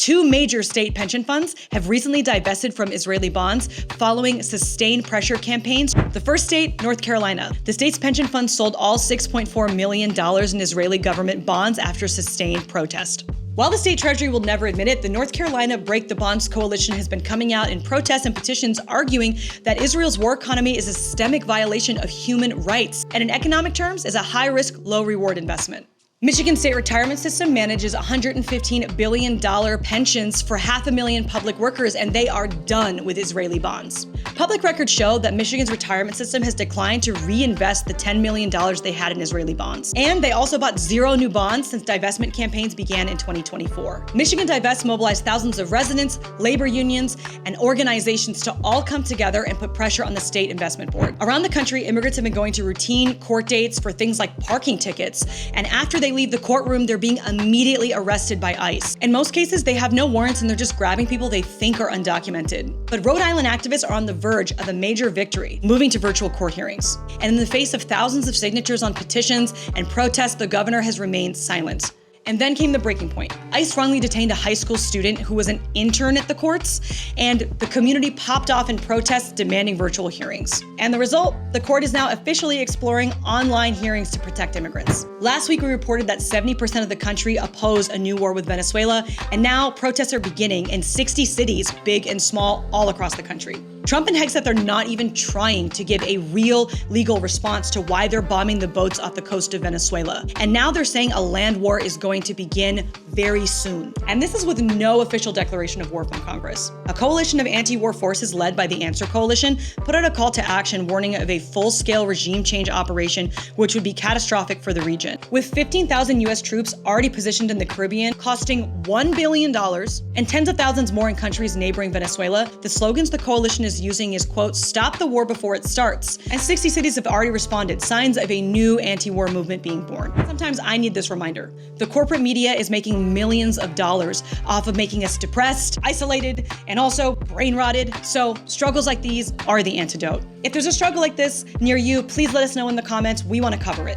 Two major state pension funds have recently divested from Israeli bonds following sustained pressure campaigns. The first state, North Carolina. The state's pension fund sold all $6.4 million in Israeli government bonds after sustained protest. While the state treasury will never admit it, the North Carolina Break the Bonds coalition has been coming out in protests and petitions arguing that Israel's war economy is a systemic violation of human rights and in economic terms is a high-risk, low-reward investment. Michigan's state retirement system manages $115 billion pensions for 500,000 public workers, and they are done with Israeli bonds. Public records show that Michigan's retirement system has declined to reinvest the $10 million they had in Israeli bonds. And they also bought 0 new bonds since divestment campaigns began in 2024. Michigan Divest mobilized thousands of residents, labor unions, and organizations to all come together and put pressure on the state investment board. Around the country, immigrants have been going to routine court dates for things like parking tickets, and after they leave the courtroom, they're being immediately arrested by ICE. In most cases, they have no warrants and they're just grabbing people they think are undocumented. But Rhode Island activists are on the verge of a major victory, moving to virtual court hearings. And in the face of thousands of signatures on petitions and protests, the governor has remained silent. And then came the breaking point. ICE wrongly detained a high school student who was an intern at the courts, and the community popped off in protests demanding virtual hearings. And the result? The court is now officially exploring online hearings to protect immigrants. Last week, we reported that 70% of the country oppose a new war with Venezuela, and now protests are beginning in 60 cities, big and small, all across the country. Trump and Hegseth are not even trying to give a real legal response to why they're bombing the boats off the coast of Venezuela. And now they're saying a land war is going to begin very soon. And this is with no official declaration of war from Congress. A coalition of anti-war forces led by the Answer Coalition put out a call to action warning of a full-scale regime change operation, which would be catastrophic for the region. With 15,000 US troops already positioned in the Caribbean, costing $1 billion, and tens of thousands more in countries neighboring Venezuela, the slogans the coalition is using is, quote, "Stop the war before it starts." And 60 cities have already responded, signs of a new anti-war movement being born. Sometimes I need this reminder. The corporate media is making millions of dollars off of making us depressed, isolated, and also brain rotted. So struggles like these are the antidote. If there's a struggle like this near you, please let us know in the comments. We want to cover it.